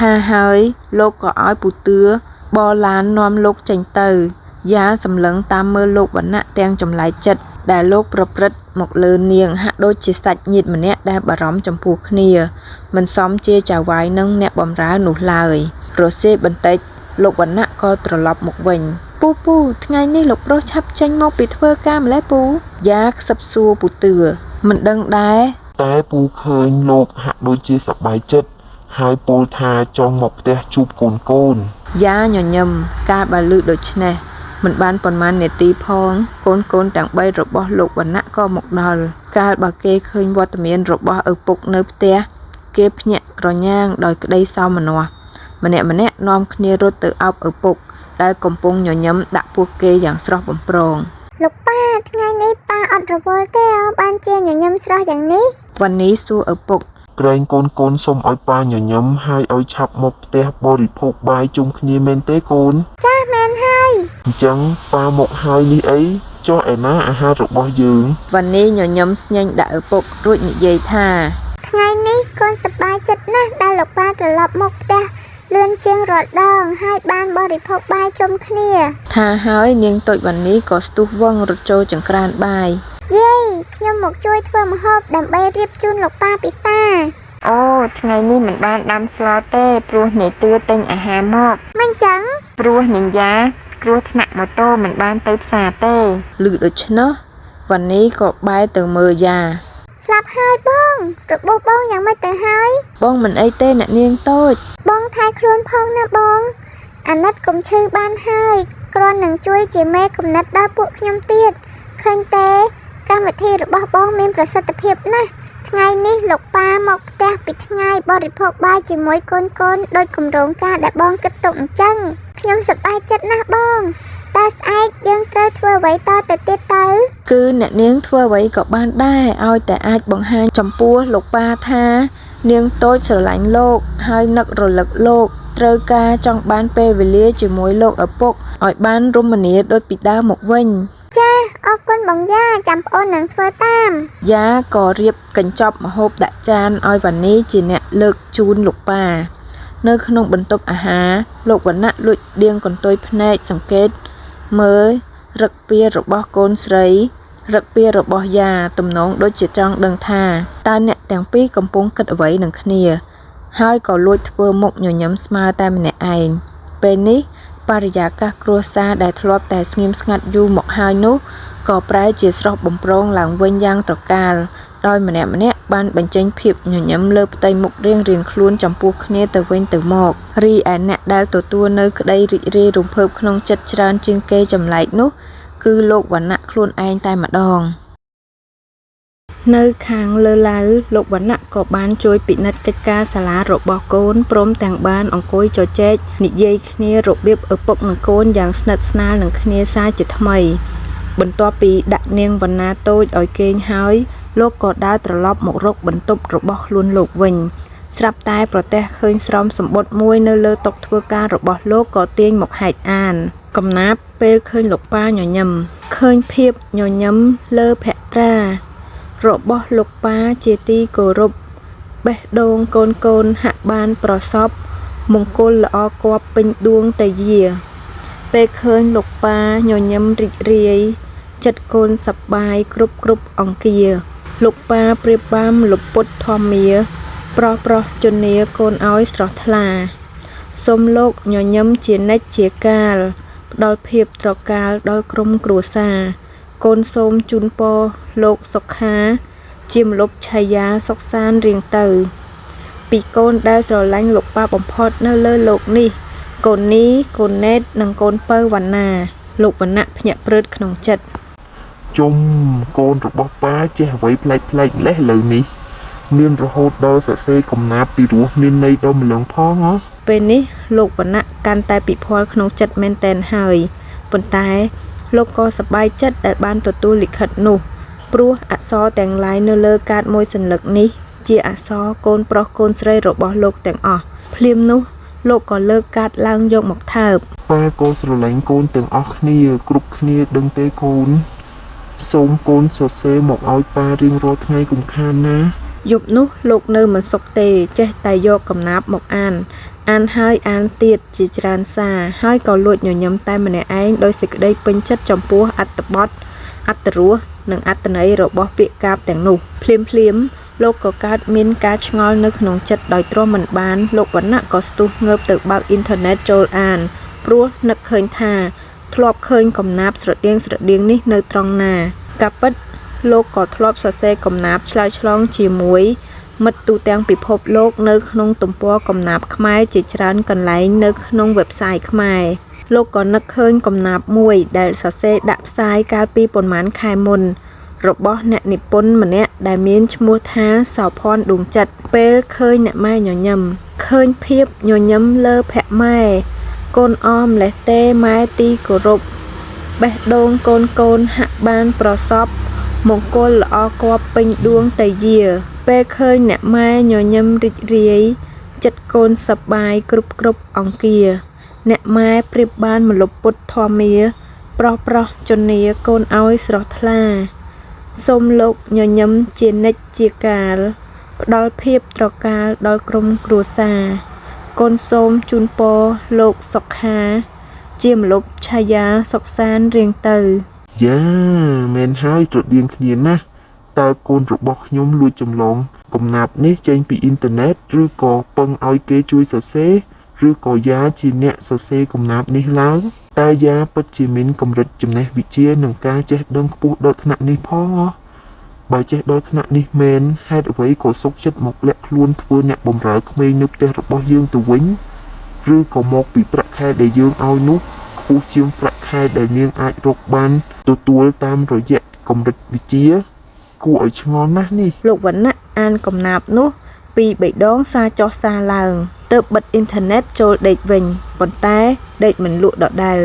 ថាហើយលោកក៏ឲ្យពូទឿបឡាននាំលោកចេញទៅយ៉ាសម្លឹងតាមមើលលោកវណ្ណៈទាំងចម្លែកចិត្តដែលលោកប្រព្រឹត្តមកលើនាងហាក់ដូចជាសាច់ញាតិម្នាក់ដែលបារម្ភចំពោះគ្នាមិនសមជាចៅវាយនឹងអ្នកបម្រើនោះឡើយរសេបន្តិចលោកវណ្ណៈក៏ត្រឡប់មកវិញពូថ្ងៃនេះលោកប្រុសឆាប់ចេញមកពីធ្វើការម្លេះពូយ៉ាខ្សឹបសួរពូទឿមិនដឹងដែរតែពូឃើញលោកហាក់ដូចជាសប្បាយចិត្តហើយពោលថាចង់មកផ្ទះជួបកូនយ៉ាញញឹមកាលបើឮដូច្នេះមិនបានប៉ុន្មាននាទីផងកូនទាំង3របស់លោកវណ្ណៈក៏មកដល់កាលបើគេឃើញវត្តមានរបស់ឪពុកនៅផ្ទះគេភ្ញាក់ក្រញាងដោយក្តីសោមនស្សម្នាក់នាំគ្នារត់ទៅអោបឪពុកដែលកំពុងញញឹមដាក់ពោះគេយ៉ាងស្រស់បំព្រងលោកប៉ាថ្ងៃនេះប៉ាអត់រវល់ទេបានជាញញឹមស្រស់យ៉ាងនេះវណ្ណីសួរឪពុកក្រែងកូនសុំឲ្យប៉ាញញឹមហើយឲ្យឆាប់មកផ្ទះបរិភោគបាយជុំគ្នាមែនទេកូនចាមែនហើយអញ្ចឹងប៉ាមកហើយនេះអីចុះឯណាអាហាររបស់យើងវណ្ណីញញឹមស្ញែងដាក់ឪពុករួចនិយាយថាថ្ងៃនេះកូនសប្បាយចិត្តណាស់ដែលលោកប៉ាត្រឡប់មកផ្ទះលឿនជាងរាល់ដងហើយបានបរិភោគបាយជុំគ្នាថាហើយនាងតូចវណ្ណីក៏ស្ទុះវឹងរត់ចូលចង្ក្រានបាយយេខ្ញុំមកជួយធ្វើម្ហូបដើម្បីរៀបជូនលោកប៉ាពិសាអូថ្ងៃនេះមិនបានដាំស្លទេព្រោះនាងទឿទិញអាហារមកមិនចឹងព្រោះនាងយ៉ាគ្រោះថ្នាក់ម៉ូតូមិនបានទៅផ្សារទេឮដូច្នោះវណ្ណីក៏បែរទៅមើលយ៉ាស្លាប់ហើយបងរបួសបងយ៉ាងម៉េចទៅហើយបងមិនអីទេអ្នកនាងតូចបងថែខ្លួនផងណាបងអាណិតកុំឈឺបានហើយគ្រាន់នឹងជួយជាមេកំណត់ដល់ពួកខ្ញុំទៀតឃើញទេកម្មវិធីរបស់បងមានប្រសិទ្ធភាពណាស់ថ្ងៃនេះលោកប៉ាមកផ្ទះពីថ្ងៃបរិភោគបាយជាមួយកូនដោយគម្រោងការដែលបងគិតទុកអញ្ចឹងខ្ញុំសប្បាយចិត្តណាស់បងតែស្អែកយើងត្រូវធ្វើអ្វីតទៅទៀតទៅគឺអ្នកនាងធ្វើអ្វីក៏បានដែរឲ្យតែអាចបង្ហាញចំពោះលោកប៉ាថានាងតូចស្រឡាញ់លោកហើយនឹករលឹកលោកត្រូវការចង់បានពេលវេលាជាមួយលោកឪពុកឲ្យបានរមនាដូចពីដើមមកវិញចាអរគុណបងយ៉ាចាំប្អូននឹងធ្វើតាមយ៉ាក៏រៀបកញ្ចប់ម្ហូបដាក់ចានឲ្យវណ្ណីជាអ្នកលើកជូនលោកប៉ានៅក្នុងបន្ទប់អាហារលោកវណ្ណៈលួចដៀងកន្ទុយភ្នែកសង្កេតមើលរឹកពីរបស់កូនស្រីរឹកពីរបស់យ៉ាទំនងដូចជាចង់ដឹងថាតើអ្នកទាំងពីរកំពុងគិតអ្វីនឹងគ្នាហើយក៏លួចធ្វើមុខញញឹមស្មើតែម្នាក់ឯងពេលនេះបរិយាកាសគ្រួសារដែលធ្លាប់តែស្ងៀមស្ងាត់យូរមកហើយនោះក៏ប្រែជាស្រស់បំព្រងឡើងវិញយ៉ាងត្រកាលដោយម្នាក់បានបញ្ចេញភាពញញឹមលើផ្ទៃមុខរៀងខ្លួនចំពោះគ្នាទៅវិញទៅមករីឯអ្នកដែលទទួលនៅក្តីរីករាយរំភើបក្នុងចិត្តច្រើនជាងគេចម្លែកនោះគឺលោកវណ្ណៈខ្លួនឯងតែម្ដងនៅខាងលើឡៅលោកវណ្ណៈក៏បានជួយពិនិត្យកិច្ចការសាលារបស់កូនព្រមទាំងបានអង្គុយជជែកនិយាយគ្នារបៀបឪពុកនិងកូនយ៉ាងស្និទ្ធស្នាលនឹងគ្នាសាជាថ្មីបន្ទាប់ពីដាក់នាងវណ្ណាតូចឲ្យគេងហើយលោកក៏ដើរត្រឡប់មករកបន្ទប់របស់ខ្លួនលោកវិញស្រាប់តែប្រទះឃើញស្រោមសម្បុត្រមួយនៅលើតុធ្វើការរបស់លោកក៏ទាញមកហែកអានកំណាព្យពេលឃើញលោកប៉ាញញឹមឃើញភាពញញឹមលើភក្ត្រារបស់លោកប៉ាជាទីគោរពបេះដូងកូនហាក់បានប្រសពមង្គលល្អគប់ពេញដួងតាយាពេលឃើញលោកប៉ាញញឹមរីករាយចិត្តកូនសប្បាយគ្រប់អង្គាលោកប៉ាប្រៀបបានលពុតធម្មាប្រោះជនាកូនឲ្យស្រស់ថ្លាសូមលោកញញឹមជានិច្ចជាកាលផ្ដល់ភាពត្រកាលដល់ក្រុមគ្រួសារកូនសូមជូនពរលោកសុខាជាម្លប់ឆាយាសុខសាន្តរៀងទៅពីកូនដែលស្រឡាញ់លោកប៉ាបំផុតនៅលើលោកនេះកូននេះកូនណេតនិងកូនពៅវណ្ណាលោកវណ្ណៈភ្ញាក់ព្រឺតក្នុងចិត្តជុំកូនរបស់ប៉ាចេះអ្វីប្លែកម្លេះលើនេះមានរហូតដល់សរសេរកំណាព្យពីរោះមានន័យដល់ម្លងផងហ៎ពេលនេះលោកវណ្ណៈកាន់តែពិភ័យក្នុងចិត្តមែនតែនហើយប៉ុន្តែលោកក៏សប្បាយចិត្តដែលបានទទួលលិខិតនោះព្រោះអក្សរទាំងឡាយនៅលើកាតមួយសន្លឹកនេះជាអក្សរកូនប្រុសកូនស្រីរបស់លោកទាំងអស់ភ្លាមនោះលោកក៏លើកកាតឡើងយកមកថើបប៉ាក៏ស្រឡាញ់កូនទាំងអស់គ្នាគ្រប់គ្នាដឹងទេកូនសូមកូនសរសេរមកឲ្យប៉ារៀងរាល់ថ្ងៃកុំខានណា យប់នោះលោកនៅមិនសុខទេចេះតែយកកំណាព្យមកអានហើយអានទៀតជាច្រើនសារហើយក៏លួចញញឹមតែម្នាក់ឯងដោយសេចក្តីពេញចិត្តចំពោះអត្ថបទអត្ថរសនិងអត្ថន័យរបស់ពាក្យកាព្យទាំងនោះភ្លាមលោកក៏កើតមានការឆ្ងល់នៅក្នុងចិត្តដោយទ្រាំមិនបានលោកវណ្ណៈក៏ស្ទុះងើបទៅបើកអ៊ីនធឺណិតចូលអានព្រោះនឹកឃើញថាធ្លាប់ឃើញកំណាព្យស្រដៀងនេះនៅត្រង់ណាការពិតលោកក៏ធ្លាប់សរសេរកំណាព្យឆ្លើយឆ្លងជាមួយមិត្តទូទាំងពិភពលោកនៅក្នុងទំព័រកំណាព្យខ្មែរជាច្រើនកន្លែងនៅក្នុង website ខ្មែរលោកក៏នឹកឃើញកំណាព្យមួយដែលសរសេរដាក់ផ្សាយកាលពីប៉ុន្មានខែមុនរបស់អ្នកនិពន្ធម្នាក់ដែលមានឈ្មោះថាសោភ័ណ្ឌដួងចិត្តពេលឃើញអ្នកម៉ែញញឹមឃើញភាពញញឹមលើភ័ក្រម៉ែកូនអមលេះទេម៉ែទីគោរពបេះដូងកូនហាក់បានប្រសពមង្គលល្អគប់ពេញដួងតាយាពេលឃើញអ្នកម៉ែញញឹមរីករាយចិត្តកូនសប្បាយគ្រប់អង្គាអ្នកម៉ែប្រៀបបានមលុបពុតធម្មាប្រុសជនីកូនឲ្យស្រស់ថ្លាសូមលោកញញឹមជានិច្ចជាកាលផ្ដល់ភាពត្រកាលដល់ក្រុមគ្រួសារកូនសូមជូនពរលោកសុខាជាមលុបឆាយាសុខសាន្តរៀងទៅយ៉ាមែនហើយត្រដៀងគ្នាណាស់តើកូនរបស់ខ្ញុំលួចចម្លងកំណាព្យនេះចេញពីអ៊ីនធឺណិតឬក៏ពឹងឲ្យគេជួយសរសេរឬក៏យ៉ាជាអ្នកសរសេរកំណាព្យនេះឡើងតើយ៉ាពិតជាមានកម្រិតចំណេះវិជ្ជានិងការចេះដឹងខ្ពស់ដល់ថ្នាក់នេះផងបើចេះដល់ថ្នាក់នេះមែនហេតុអ្វីក៏សុខចិត្តមកលាក់ខ្លួនធ្វើអ្នកបម្រើក្មេងនៅផ្ទះរបស់យើងទៅវិញឬក៏មកពីប្រាក់ខែដែលយើងឲ្យនោះខ្ពស់ជាងប្រាក់ខែដែលនាងអាចរកបានទទួលតាមរយៈកម្រិតវិជ្ជាគួរឲ្យឆ្ងល់ណាស់នេះលោកវណ្ណៈអានកំណាព្យនោះពីរបីដងសារចុះសារឡើងទើបបិទអ៊ីនធឺណិតចូលដេកវិញប៉ុន្តែដេកមិនលក់ដដែល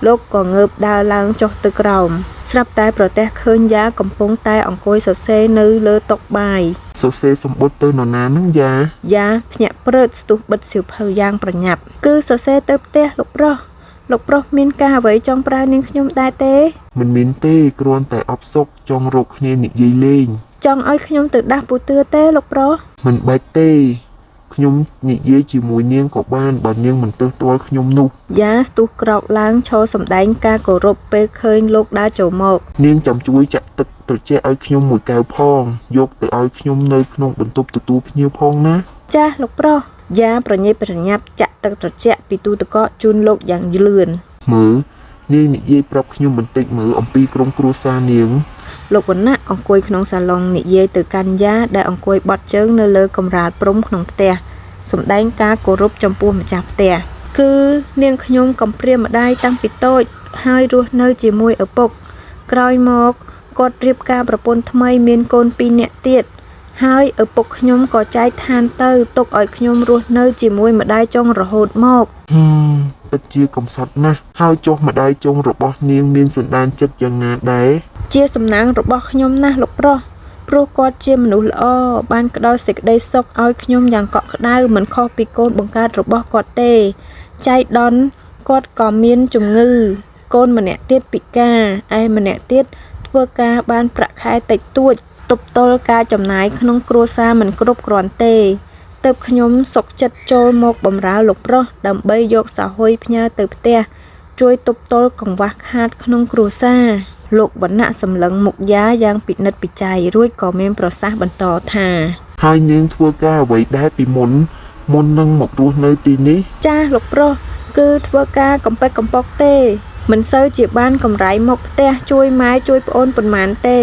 លោកក៏ងើបដើរឡើងចុះទៅក្រោមស្រាប់តែប្រទះឃើញយ៉ាកំពុងតែអង្គុយសរសេរនៅលើតុបាយសរសេរសម្បត្តិទៅនរណានឹងយ៉ាភ្ញាក់ព្រឺតស្ទុះបិទសៀវភៅយ៉ាងប្រញាប់គឺសរសេរទៅផ្ទះលោកប្រុសមានការអ្វីចង់ប្រើនាងខ្ញុំដែរទេមិនមានទេគ្រាន់តែអបសុកចង់រកគ្នានិយាយលេងចង់ឲ្យខ្ញុំទៅដាស់ពូទឿទេលោកប្រុសមិនបាច់ទេខ្ញុំនិយាយជាមួយនាងក៏បានបើនាងមិនទើសទាល់ខ្ញុំនោះយ៉ាស្ទុះក្រោកឡើងឈរសម្ដែងការគោរពពេលឃើញលោកដើរចូលមកនាងចាំជួយចាក់ទឹកត្រជាក់ឲ្យខ្ញុំមួយកែវផងយកទៅឲ្យខ្ញុំនៅក្នុងបន្ទប់ទទួលភ្ញៀវផងណាចាស់លោកប្រុសយ៉ាប្រញាប់ចាក់ទឹកត្រជាក់ពីទូទឹកកកជូនលោកយ៉ាងលឿនមើលនាងនិយាយប្រាប់ខ្ញុំបន្តិចមើលអំពីក្រុមគ្រួសារនាងលោកវណ្ណៈអង្គុយក្នុងសាឡុងនិយាយទៅកាន់យ៉ាដែលអង្គុយបត់ជើងនៅលើកម្រាលព្រំក្នុងផ្ទះសម្ដែងការគោរពចំពោះម្ចាស់ផ្ទះគឺនាងខ្ញុំកំព្រាម្ដាយតាំងពីតូចហើយរស់នៅជាមួយឪពុកក្រោយមកគាត់រៀបការប្រពន្ធថ្មីមានកូន2នាក់ទៀតហើយឪពុកខ្ញុំក៏ចែកឋានទៅទុកឲ្យខ្ញុំរស់នៅជាមួយម្ដាយចុងរហូតមកពិតជាកំសត់ណាស់ហើយចុះម្ដាយចុងរបស់នាងមានសន្តានចិត្តយ៉ាងណាដែរជាសំណាងរបស់ខ្ញុំណាស់លោកប្រុសព្រោះគាត់ជាមនុស្សល្អបានផ្ដល់សេចក្តីសុខឲ្យខ្ញុំយ៉ាងកក់ក្ដៅមិនខុសពីកូនបង្កើតរបស់គាត់ទេចៃដន្យគាត់ក៏មានជំងឺកូនម្នាក់ទៀតពិការឯម្នាក់ទៀតធ្វើការបានប្រាក់ខែតិចតួចទប់ទល់ការចំណាយក្នុងគ្រួសារមិនគ្រប់គ្រាន់ទេទើបខ្ញុំសុខចិត្តចូលមកបម្រើលោកប្រុសដើម្បីយកសហុយផ្ញើទៅផ្ទះជួយទប់ទល់កង្វះខាតក្នុងគ្រួសារលោកវណ្ណៈសម្លឹងមុខយ៉ាយ៉ាងពិនិត្យពិច័យរួចក៏មានប្រសាសន៍បន្តថាហើយនាងធ្វើការអ្វីដែរពីមុននឹងមករស់នៅទីនេះចាលោកប្រុសគឺធ្វើការកំពេចកំប៉ុកទេមិនសូវជាបានកម្រៃមកផ្ទះជួយម៉ែជួយប្អូនប៉ុន្មានទេ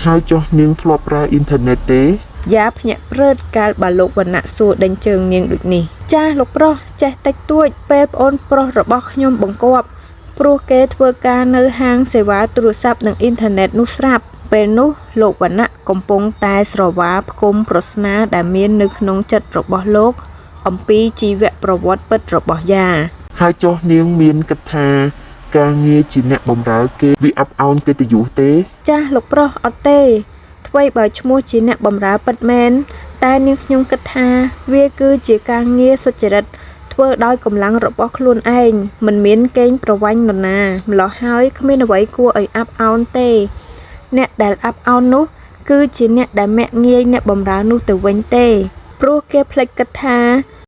ហើយចុះនាងធ្លាប់ប្រើអ៊ីនធឺណិតទេយ៉ាភ្ញាក់ព្រឺតកាលបើលោកវណ្ណៈសួរដេញជើងនាងដូចនេះចាលោកប្រុសចេះតិចតួចពេលប្អូនប្រុសរបស់ខ្ញុំបង្គាប់ព្រោះគេធ្វើការនៅហាងសេវាទូរស័ព្ទនិងអ៊ីនធឺណិតនោះស្រាប់ពេលនោះលោកវណ្ណៈកំពុងតែស្រវាផ្គុំប្រស្នាដែលមាននៅក្នុងចិត្តរបស់លោកអំពីជីវប្រវត្តិពិតរបស់យ៉ាហើយចុះនាងមានគិតថាការងារជាអ្នកបម្រើគេវាអាប់អោនកិត្តិយសទេចាស់លោកប្រុសអត់ទេថ្មីបើឈ្មោះជាអ្នកបម្រើពិតមែនតែនាងខ្ញុំគិតថាវាគឺជាការងារសុចរិតធ្វើដោយកម្លាំងរបស់ខ្លួនឯងមិនមានកេងប្រវ័ញ្ចនរណាម្លោះហើយគ្មានអ្វីគួរឲ្យអាប់អោនទេអ្នកដែលអាប់អោននោះ គឺជាអ្នកដែលមាក់ងាយអ្នកបម្រើនោះទៅវិញទេព្រោះគេភ្លេចគិតថា